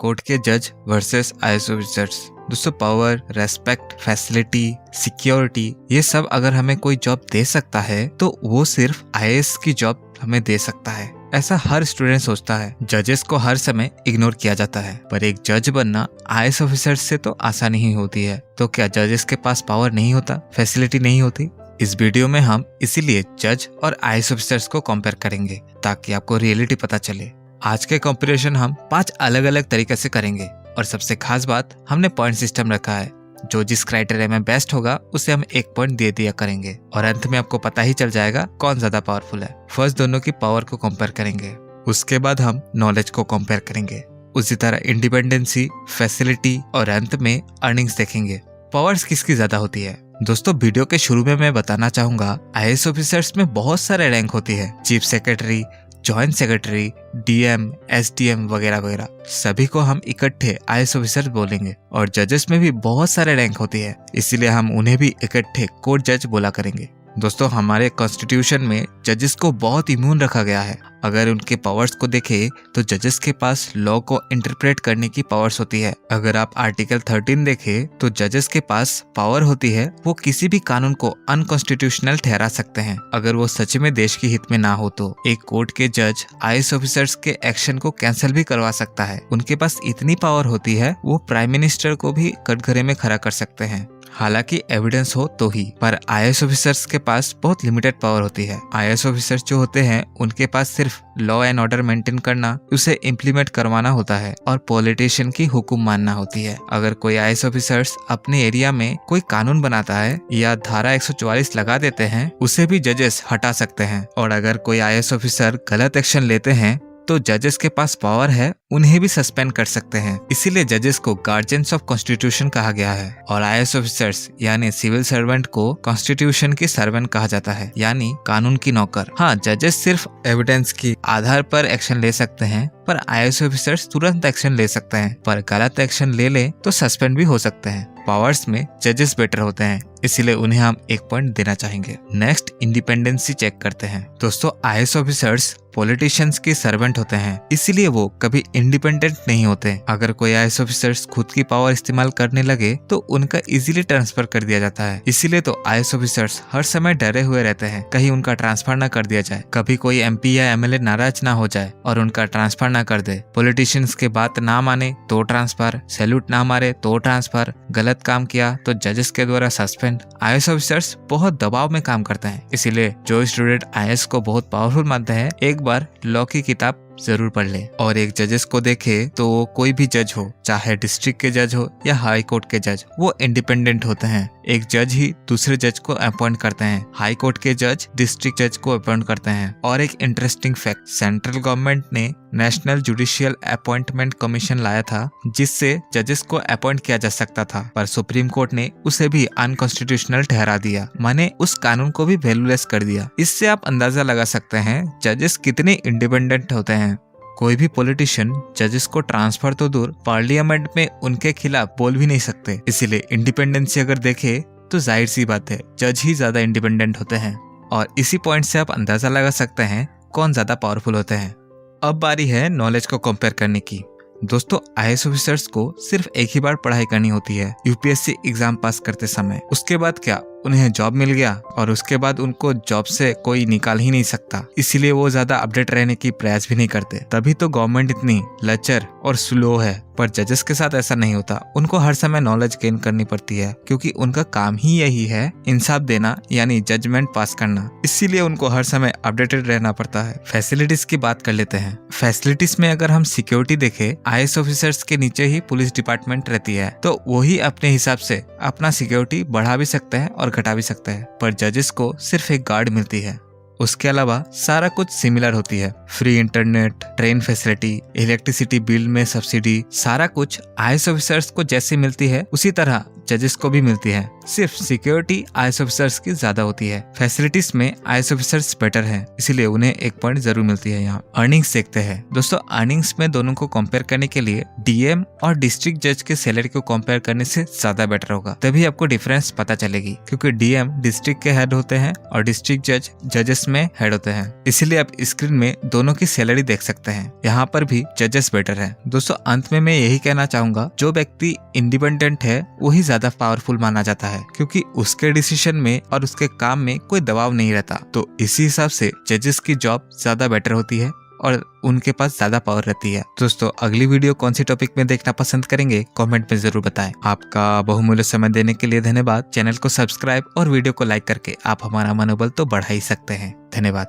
Court के जज versus IAS officers. दोस्तों, पावर, रेस्पेक्ट, फैसिलिटी, सिक्योरिटी, ये सब अगर हमें कोई जॉब दे सकता है तो वो सिर्फ आईएएस की जॉब हमें दे सकता है, ऐसा हर स्टूडेंट सोचता है। जजेस को हर समय इग्नोर किया जाता है, पर एक जज बनना आईएएस ऑफिसर्स से तो आसान ही होती है। तो क्या जजेस के पास पावर नहीं होता, फैसिलिटी नहीं होती? इस वीडियो में हम इसीलिए जज और आईएएस ऑफिसर्स को कंपेयर करेंगे ताकि आपको रियलिटी पता चले। आज के कंपैरिजन हम 5 अलग अलग तरीके से करेंगे और सबसे खास बात, हमने पॉइंट सिस्टम रखा है। जो जिस क्राइटेरिया में बेस्ट होगा उसे हम 1 पॉइंट दे दिया करेंगे और अंत में आपको पता ही चल जाएगा कौन ज्यादा पावरफुल है। फर्स्ट दोनों की पावर को कंपेयर करेंगे, उसके बाद हम नॉलेज को कंपेयर करेंगे, उसी तरह इंडिपेंडेंसी, फैसिलिटी और अंत में अर्निंग्स देखेंगे। पावर्स किसकी ज्यादा होती है? दोस्तों, वीडियो के शुरू में मैं बताना चाहूंगा, आईएएस ऑफिसर्स में बहुत सारे रैंक होती है। Chief secretary, joint secretary, DM, SDM वगैरह वगैरह, सभी को हम इकट्ठे आईएएस ऑफिसर बोलेंगे। और जजेस में भी बहुत सारे रैंक होती है, इसीलिए हम उन्हें भी इकट्ठे कोर्ट जज बोला करेंगे। दोस्तों, हमारे कॉन्स्टिट्यूशन में जजेस को बहुत इम्यून रखा गया है। अगर उनके पावर्स को देखें तो जजेस के पास लॉ को इंटरप्रेट करने की पावर्स होती है। अगर आप आर्टिकल 13 देखें तो जजेस के पास पावर होती है, वो किसी भी कानून को अनकॉन्स्टिट्यूशनल ठहरा सकते हैं अगर वो सच में देश के हित में ना हो तो। एक कोर्ट के जज आईएएस ऑफिसर्स के एक्शन को कैंसिल भी करवा सकता है। उनके पास इतनी पावर होती है, वो प्राइम मिनिस्टर को भी कटघरे में खड़ा कर सकते हैं, हालांकि एविडेंस हो तो ही। पर आईएएस ऑफिसर्स के पास बहुत लिमिटेड पावर होती है। आईएएस ऑफिसर्स जो होते हैं उनके पास सिर्फ लॉ एंड ऑर्डर मेंटेन करना, उसे इम्प्लीमेंट करवाना होता है और पॉलिटिशियन की हुक्म मानना होती है। अगर कोई आईएएस ऑफिसर्स अपने एरिया में कोई कानून बनाता है या धारा 144 लगा देते हैं, उसे भी जजेस हटा सकते हैं। और अगर कोई आईएएस ऑफिसर गलत एक्शन लेते हैं तो जजेस के पास पावर है, उन्हें भी सस्पेंड कर सकते हैं। इसीलिए जजेस को गार्जियंस ऑफ कॉन्स्टिट्यूशन कहा गया है और आईएएस ऑफिसर्स यानी सिविल सर्वेंट को कॉन्स्टिट्यूशन की सर्वेंट कहा जाता है, यानी कानून की नौकर। हाँ, जजेस सिर्फ एविडेंस की आधार पर एक्शन ले सकते हैं, पर आईएएस ऑफिसर्स तुरंत एक्शन ले सकते हैं, पर गलत एक्शन ले ले तो सस्पेंड भी हो सकते हैं। पावर्स में जजेस बेटर होते हैं, इसीलिए उन्हें हम 1 पॉइंट देना चाहेंगे। नेक्स्ट, इंडिपेंडेंसी चेक करते हैं। दोस्तों, आईएएस ऑफिसर्स पॉलिटिशियंस के सर्वेंट होते हैं, इसीलिए वो कभी इंडिपेंडेंट नहीं होते। अगर कोई आईएएस ऑफिसर्स खुद की पावर इस्तेमाल करने लगे तो उनका इजीली ट्रांसफर कर दिया जाता है। इसीलिए तो आईएएस ऑफिसर्स हर समय डरे हुए रहते हैं कहीं उनका ट्रांसफर ना कर दिया जाए, कभी कोई एमपी या एमएलए नाराज ना हो जाए और उनका ट्रांसफर ना कर दे। पॉलिटिशियंस के बात ना माने तो ट्रांसफर, सैल्यूट ना मारे तो ट्रांसफर, गलत काम किया तो जजेस के द्वारा सस्पेंड। आईएएस ऑफिसर्स बहुत दबाव में काम करते हैं, इसीलिए जो स्टूडेंट आईएएस को बहुत पावरफुल मानते हैं, एक बार लॉ की किताब जरूर पढ़ ले। और एक जजेस को देखे तो कोई भी जज हो, चाहे डिस्ट्रिक्ट के जज हो या हाई कोर्ट के जज, वो इंडिपेंडेंट होते हैं। एक जज ही दूसरे जज को अपॉइंट करते हैं। हाई कोर्ट के जज डिस्ट्रिक्ट जज को अपॉइंट करते हैं। और एक इंटरेस्टिंग फैक्ट, सेंट्रल गवर्नमेंट ने नेशनल जुडिशियल अपॉइंटमेंट कमीशन लाया था, जिससे जजेस को अपॉइंट किया जा सकता था, पर सुप्रीम कोर्ट ने उसे भी अनकॉन्स्टिट्यूशनल ठहरा दिया, माने उस कानून को भी वैल्यूलेस कर दिया। इससे आप अंदाजा लगा सकते हैं जजेस कितने इंडिपेंडेंट होते हैं। कोई भी पॉलिटिशियन जजेस को ट्रांसफर तो दूर, पार्लियामेंट में उनके खिलाफ बोल भी नहीं सकते। इसीलिए इंडिपेंडेंसी अगर देखे तो जाहिर सी बात है जज ही ज्यादा इंडिपेंडेंट होते हैं। और इसी पॉइंट से आप अंदाजा लगा सकते हैं कौन ज्यादा पावरफुल होते हैं। अब बारी है नॉलेज को कंपेयर करने की। दोस्तों, आईएएस ऑफिसर्स को सिर्फ एक ही बार पढ़ाई करनी होती है, यूपीएससी एग्जाम पास करते समय। उसके बाद क्या, उन्हें जॉब मिल गया और उसके बाद उनको जॉब से कोई निकाल ही नहीं सकता, इसीलिए वो ज्यादा अपडेट रहने की प्रयास भी नहीं करते। तभी तो गवर्नमेंट इतनी लचर और स्लो है। पर जजेस के साथ ऐसा नहीं होता, उनको हर समय नॉलेज गेन करनी पड़ती है, क्योंकि उनका काम ही यही है इंसाफ देना, यानी जजमेंट पास करना। इसीलिए उनको हर समय अपडेटेड रहना पड़ता है। फैसिलिटीज की बात कर लेते हैं। फैसिलिटीज में अगर हम सिक्योरिटी देखें, आईएएस ऑफिसर्स के नीचे ही पुलिस डिपार्टमेंट रहती है, तो वही अपने हिसाब से अपना सिक्योरिटी बढ़ा भी सकते हैं और घटा भी सकते हैं। पर जजेस को सिर्फ एक गार्ड मिलती है, उसके अलावा सारा कुछ सिमिलर होती है। Free internet, train facility, electricity bill में सब्सिडी, सारा कुछ आईएएस ऑफिसर्स को जैसे मिलती है उसी तरह जजेस को भी मिलती है। सिर्फ सिक्योरिटी आईएएस ऑफिसर्स की ज्यादा होती है। फैसिलिटीज में आईएएस ऑफिसर्स बेटर हैं, इसीलिए उन्हें 1 पॉइंट जरूर मिलती है। यहाँ अर्निंग्स देखते हैं। दोस्तों, अर्निंग्स में दोनों को कंपेयर करने के लिए डीएम और डिस्ट्रिक्ट जज के सैलरी को कंपेयर करने से ज्यादा बेटर होगा, तभी आपको डिफरेंस पता चलेगी। क्योंकि डीएम डिस्ट्रिक्ट के हेड होते हैं और डिस्ट्रिक्ट जज जजेस में हेड होते हैं। इसीलिए आप स्क्रीन में दोनों की सैलरी देख सकते हैं। यहाँ पर भी जजेस बेटर है। दोस्तों अंत में मैं यही कहना चाहूंगा, जो व्यक्ति इंडिपेंडेंट है वही ज्यादा पावरफुल माना जाता है, क्योंकि उसके डिसीजन में और उसके काम में कोई दबाव नहीं रहता। तो इसी हिसाब से जजेस की जॉब ज्यादा बेटर होती है और उनके पास ज्यादा पावर रहती है। दोस्तों अगली वीडियो कौन सी टॉपिक में देखना पसंद करेंगे कमेंट में जरूर बताएं। आपका बहुमूल्य समय देने के लिए धन्यवाद। चैनल को सब्सक्राइब और वीडियो को लाइक करके आप हमारा मनोबल तो बढ़ा ही सकते हैं। धन्यवाद।